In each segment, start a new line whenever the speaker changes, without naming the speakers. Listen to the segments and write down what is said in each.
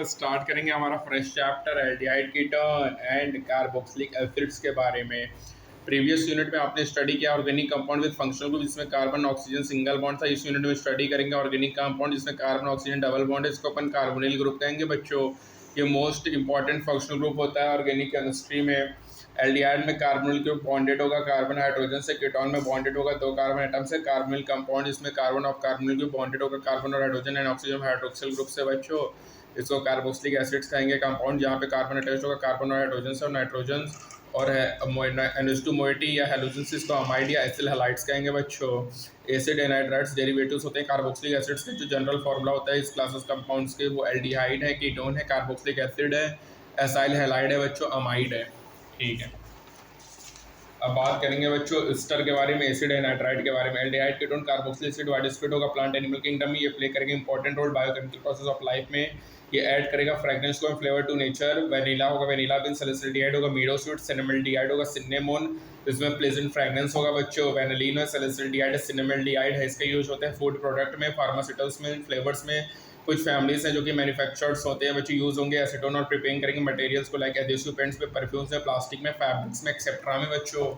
Start करेंगे हमारा fresh chapter aldehyde ketone and carboxylic acids के बारे में। प्रीवियस यूनिट में आपने स्टडी किया organic compound with functional group जिसमें कार्बन ऑक्सीजन सिंगल बॉन्ड था। इस यूनिट में स्टडी करेंगे ऑर्गेनिक कंपाउंड जिसमें कार्बन ऑक्सीजन डबल बॉन्ड है, इसको अपन कार्बोनिल ग्रुप कहेंगे बच्चों। ये मोस्ट इंपॉर्टेंट फंक्शनल ग्रुप होता है ऑर्गेनिक केमिस्ट्री में। एल्डिहाइड में कार्बोनिल ग्रुप बॉन्डेड होगा, कार्बन हाइड्रोजन से, कीटोन में बॉन्डेड होगा दो कार्बन एटम से। कार्बोनिल कंपाउंड जिसमें कार्बन और कार्बोनिल ग्रुप बॉन्डेड होगा कार्बन और hydrogen and oxygen hydroxyl group से बच्चों। इसको कार्बोक्सिलिक एसिड्स कहेंगे। कंपाउंड जहाँ पे कार्बन अटैच होगा कार्बन और हाइड्रोजन से, और नाइट्रोजन और NH2 मोइटी या हेलोजन इसको अमाइड या एसिल हैलाइड्स कहेंगे बच्चों। एसिड एनहाइड्राइड्स डेरिवेटिव्स होते हैं कार्बोक्सिलिक एसिड्स के। जो जनरल फार्मूला होता है इस क्लासेस कंपाउंड्स के वो एल्डिहाइड है, कीटोन है, कार्बोक्सिलिक एसिड है, एसाइल हैलाइड है बच्चों, अमाइड है। ठीक है, अब बात करेंगे बच्चों एस्टर के बारे में, एसिड एनहाइड्राइड के बारे में। Aldehyde ketone carboxylic acid widespread होगा प्लांट एनिमल किंगडम में। ये प्ले करेगा important role biochemical process of life में। ये ऐड करेगा फ्रेग्रेंस को, फ्लेवर टू नेचर। वेनिला होगा, वेनिला बिन, सैलिसिल्डिहाइड होगा, मीडो स्वीट, सिनेमल्डिहाइड होगा, सिनेमोन, इसमें प्लेजेंट फ्रेग्रेंस होगा बच्चों। वेनिलीन है, सैलिसिल्डिहाइड है, सिनेमल्डिहाइड है। इसके यूज होते हैं फूड प्रोडक्ट में, फार्मास्यूटिकल्स में, फ्लेवर्स में। कुछ फैमिलीज हैं जो कि मैन्युफैक्चर्स होते हैं बच्चों, यूज होंगे एसीटोन और प्रिपेयरिंग करेंगे मटेरियल्स को लाइक एडहेसिव पेंट्स में, परफ्यूम्स में, प्लास्टिक में, फैब्रिक्स में, एक्सेट्रा में बच्चों।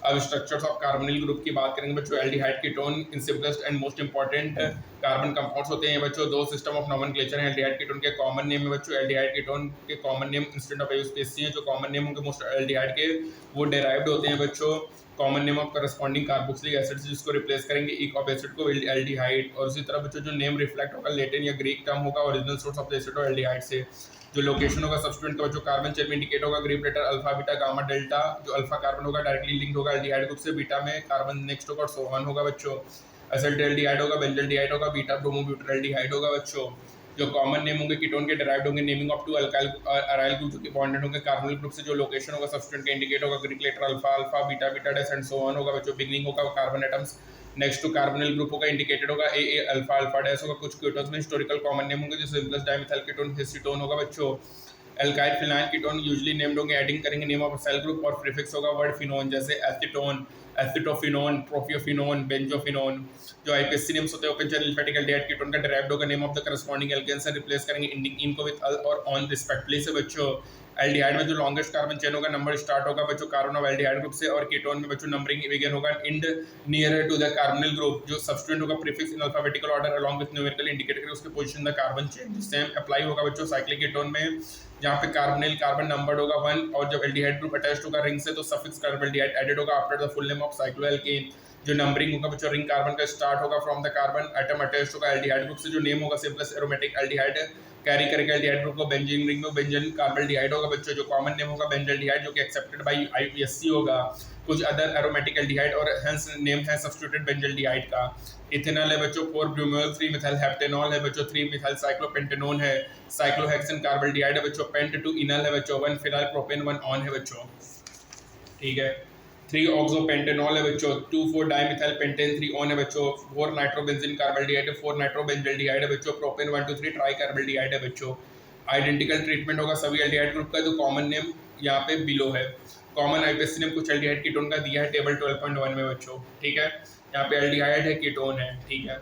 अब स्ट्रक्चर्स ऑफ कार्बोनिल ग्रुप की बात करेंगे बच्चों। Aldehyde ketone in simplest and most important carbon compounds होते हैं बच्चों। दो सिस्टम ऑफ नोमेनक्लेचर हैं एल्डिहाइड कीटोन के। कॉमन नेम है बच्चों एल्डिहाइड कीटोन के कॉमन नेम इंस्टेड ऑफ यूएसपीएससी हैं। जो कॉमन नेम होंगे मोस्ट एल्डिहाइड के वो डेराइव्ड होते हैं बच्चों common name of corresponding carboxylic acid से, जिसको रिप्लेस करेंगे एक ऑफ एसिड को एल्डिहाइड। और उसी तरह बच्चों जो नेम रिफ्लेक्ट होगा लैटिन या ग्रीक टर्म होगा original source of the acid और एल्डिहाइड से। जो लोकेशन होगा सब्स्टिट्यूएंट का बच्चों कार्बन चेन में इंडिकेट होगा Greek letter alpha beta gamma delta. जो अल्फा कार्बन होगा डायरेक्टली लिंक्ड होगा एल्डिहाइड ग्रुप से, बीटा में कार्बन नेक्स्ट होगा और सो ऑन होगा बच्चों। एसिल्डिहाइड होगा, बेंजल्डिहाइड होगा, बीटा ब्रोमोब्यूटाल्डिहाइड होगा बच्चों। जो कॉमन नेम होंगे कीटोन के डेराइव्ड होंगे naming of two alkyl aryl group जो कि बॉन्डेड होंगे कार्बोनिल ग्रुप से। जो लोकेशन होगा सब्स्टिट्यूएंट का इंडिकेट होगा Greek letter alpha alpha beta beta dash and so on होगा बच्चों। बिगिनिंग होगा carbon atoms, next to carbonyl group होगा इंडिकेटेड होगा ए अल्फा अल्फा डैश होगा। कुछ कीटोन्स में हिस्टोरिकल कॉमन नेम होंगे जैसे सिंपलेस्ट डाइमिथाइल कीटोन हिस्टिटोन होगा बच्चों। Alkyl phenyl ketone usually named होंगे एडिंग करेंगे नेम ऑफ सेल ग्रुप और प्रीफिक्स होगा वर्ड फिनोन जैसे एसिटोन, एसिटोफिनोन, प्रोपियोफिनोन, बेंजोफिनोन। जो आईपीएससी नेम्स होते हैं open chain aliphatic aldehyde ketone का डेराइव्ड होगा name of the corresponding alkane से, रिप्लेस करेंगे इंडिंग इन को विद अल और ऑन रिस्पेक्टिवली से बच्चों। एल्डिहाइड में जो लॉन्गेस्ट कार्बन चेन होगा नंबर स्टार्ट होगा बच्चों कार्बन ऑफ एल्डिहाइड ग्रुप से, और कीटोन में बच्चों नंबरिंग बिगिन होगा end near to the carbonyl group. जो सब्स्टिट्यूएंट होगा prefix in alphabetical order along with numerical indicate करेंगे उसके position the carbon chain. Same apply होगा बच्चों साइक्लिक कीटोन में जहाँ पे कार्बोनिल कार्बन नंबर्ड होगा 1, और जब एल्डिहाइड ग्रुप अटैच्ड होगा रिंग से तो सफिक्स कार्बोल्डिहाइड एडेड होगा after the full name of cycloalkane. जो नंबरिंग होगा बच्चों रिंग कार्बन का स्टार्ट होगा from the carbon atom attached होगा एल्डिहाइड ग्रुप से। जो नेम होगा सिंपलेस्ट एरोमेटिक एल्डिहाइड कैरी करेगा एल्डिहाइड ग्रुप को। बेंजीन रिंग में बेंजीन कार्बोल्डिहाइड होगा बच्चों। जो कॉमन नेम होगा बेंजल्डिहाइड जो कि एक्सेप्टेड बाय आईपीएससी होगा। कुछ अदर एरोमेटिक एल्डिहाइड और हेंस नेम है सब्स्टिट्यूटेड बेंजल्डिहाइड का। इथेनॉल है बच्चों 4 ब्रोमोल, 3 मिथाइल हेप्टेनॉल है बच्चों, 3 मिथाइल साइक्लोपेंटेनोन है, साइक्लोहेक्सेन कार्बोल्डिहाइड है बच्चों, पेंट 2 इनल है बच्चों, 1 फिनाइल प्रोपेन 1 ऑन है बच्चों। ठीक है, 3 ऑक्सोपेंटेनॉल है बच्चों, 2,4 डाइमिथाइल पेंटेन 3 ऑन है बच्चों, 4 नाइट्रोबेंजीन कार्बोल्डिहाइड है, 4 नाइट्रोबेंजल्डिहाइड है बच्चों, प्रोपेन 1 2 3 ट्राई कार्बोल्डिहाइड है बच्चों। आइडेंटिकल ट्रीटमेंट होगा सभी एल्डिहाइड ग्रुप का। तो कॉमन नेम यहाँ पे बिलो है। कॉमन आईपीएससी नेम कुछ एल्डिहाइड कीटोन का दिया है टेबल 12.1 में बच्चों। ठीक है, यहाँ पे एल्डिहाइड है कीटोन है। ठीक है,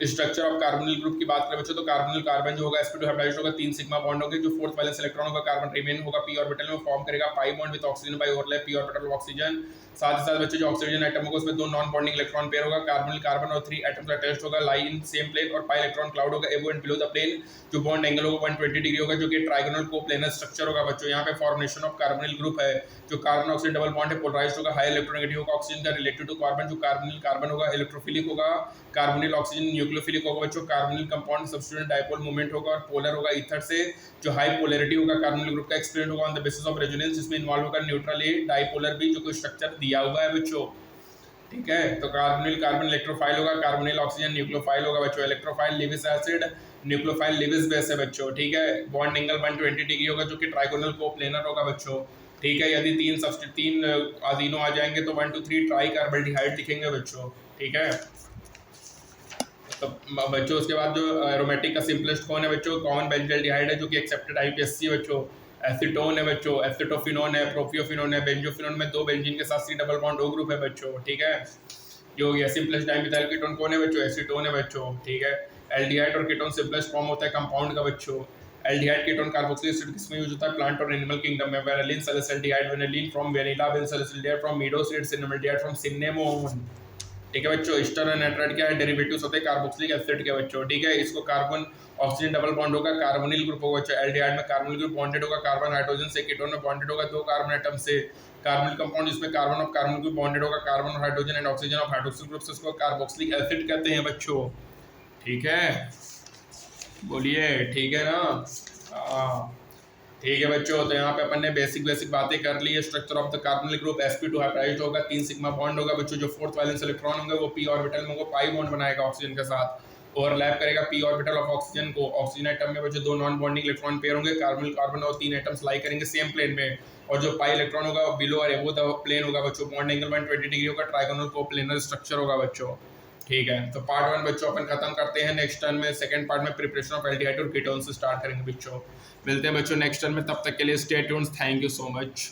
स्ट्रक्चर ऑफ कार्बोनिल ग्रुप की बात करें बच्चों तो कार्बोनिल कार्बन जो होगा sp2 हाइब्रिडाइज्ड होगा, 3 सिग्मा बॉन्ड होंगे। जो 4th वैलेंस इलेक्ट्रॉन होगा कार्बन रिमेन होगा p ऑर्बिटल में, फॉर्म करेगा pi bond with oxygen by overlap p orbital of oxygen. साथ ही साथ बच्चों जो ऑक्सीजन एटम होगा उसमें 2 नॉन बॉन्डिंग इलेक्ट्रॉन पेयर होगा। कार्बोनिल कार्बन और 3 एटम्स अटैच्ड होगा लाई इन सेम प्लेन, और पाई इलेक्ट्रॉन क्लाउड होगा above and below the plane. जो बॉन्ड एंगल होगा 120 डिग्री होगा जो कि ट्राइगोनल कोप्लेनर स्ट्रक्चर होगा बच्चों। यहाँ पे फॉर्मेशन ऑफ कार्बोनिल ग्रुप है। जो कार्बन ऑक्सीजन डबल बॉन्ड है पोलराइज्ड होगा, हाई इलेक्ट्रोनेगेटिव होगा ऑक्सीजन का रिलेटेड टू कार्बन। जो कार्बोनिल कार्बन होगा इलेक्ट्रोफिलिक होगा, कार्बोनिल ऑक्सीजन न्यूक्लियोफिलिक होगा बच्चों। Carbonyl compound substituent dipole movement होगा और पोलर होगा ईथर से। जो हाई पोलैरिटी होगा कार्बोनिल ग्रुप का एक्सपेरिमेंट होगा on the basis of resonance, जिसमें इन्वॉल्व होगा न्यूट्रल ए डाइपोलर भी जो कोई स्ट्रक्चर दिया हुआ है बच्चों। ठीक है, तो कार्बोनिल कार्बन इलेक्ट्रोफाइल होगा, कार्बोनिल ऑक्सीजन न्यूक्लियोफाइल होगा बच्चों। Electrophile Lewis acid, nucleophile Lewis base है बच्चों। ठीक है, बॉन्ड एंगल 120 डिग्री होगा जो कि ट्राइगोनल कोप्लेनर होगा बच्चों। ठीक है, यदि 3 अजीनो आ जाएंगे तो 1 2 3 ट्राई कार्बोल्डिहाइड लिखेंगे बच्चों। ठीक है, तो बच्चों उसके बाद जो एरोमेटिक का सिंपलेस्ट कौन है बच्चों, कॉमन बेंजल्डिहाइड है जो कि एक्सेप्टेड आईपीएससी बच्चों। एसिटोन है बच्चों, एसिटोफिनोन है, प्रोपियोफिनोन है, बेंजोफिनोन में 2 बेंजीन के साथ C double bond O group है बच्चों। ठीक है, ये हो गया। सिंपलेस्ट डाइमिथाइल कीटोन कौन है बच्चों, एसीटोन है बच्चों। ठीक है, एल्डिहाइड और कीटोन सिंपलेस्ट फॉर्म होता है कंपाउंड का बच्चों। एल्डिहाइड कीटोन कार्बोक्सिलिक एसिड किसमें यूज होता है? प्लांट और एनिमल किंगडम में। Vanillin salicylaldehyde, vanillin from vanilla, benzosalicylaldehyde from meadow seed, cinnamaldehyde from cinnamon. ठीक है बच्चों, एस्टर और नाइट्राइड क्या है? डेरिवेटिव्स होते हैं कार्बोक्सिलिक एसिड के बच्चों। ठीक है, इसको कार्बन ऑक्सीजन डबल बॉन्ड होगा, कार्बोनिल ग्रुप होगा बच्चों। एल्डिहाइड में कार्बोनिल ग्रुप बॉन्डेड होगा कार्बन हाइड्रोजन से, कीटोन में बॉन्डेड होगा दो कार्बन एटम से। कार्बोनिल कंपाउंड जिसमें carbon of carbon group bonded होगा कार्बन और hydrogen and oxygen of hydroxyl group से, उसको कार्बोक्सिलिक एसिड कहते हैं बच्चों। ठीक है, बोलिए ठीक है ना? ठीक है बच्चों, तो यहाँ पे अपन ने बेसिक बातें कर ली है। Structure of the carbonyl group sp2 hybrid होगा, 3 सिग्मा बॉन्ड होगा बच्चों। जो फोर्थ वैलेंस इलेक्ट्रॉन होंगे वो p ऑर्बिटल में होगा, पाई बॉन्ड बनाएगा ऑक्सीजन के साथ, ओवरलैप करेगा p ऑर्बिटल ऑफ ऑक्सीजन को। ऑक्सीजन एटम में बच्चों 2 नॉन बॉन्डिंग इलेक्ट्रॉन पेयर होंगे, कार्बन कार्बन, और 3 एटम्स लाई करेंगे सेम प्लेन में। और जो पाई इलेक्ट्रॉन होगा वो बिलो और एबो द प्लेन होगा बच्चों। बॉन्ड एंगल 120 डिग्री होगा, ट्राइगोनल कोप्लेनर स्ट्रक्चर होगा बच्चों। ठीक है, तो पार्ट 1 बच्चों अपन खत्म करते हैं। नेक्स्ट टर्न में सेकंड पार्ट में प्रिपरेशन ऑफ एल्डिहाइड और कीटोन से स्टार्ट करेंगे बच्चों। मिलते हैं बच्चों नेक्स्ट टर्न में, तब तक के लिए stay tuned. Thank you so much.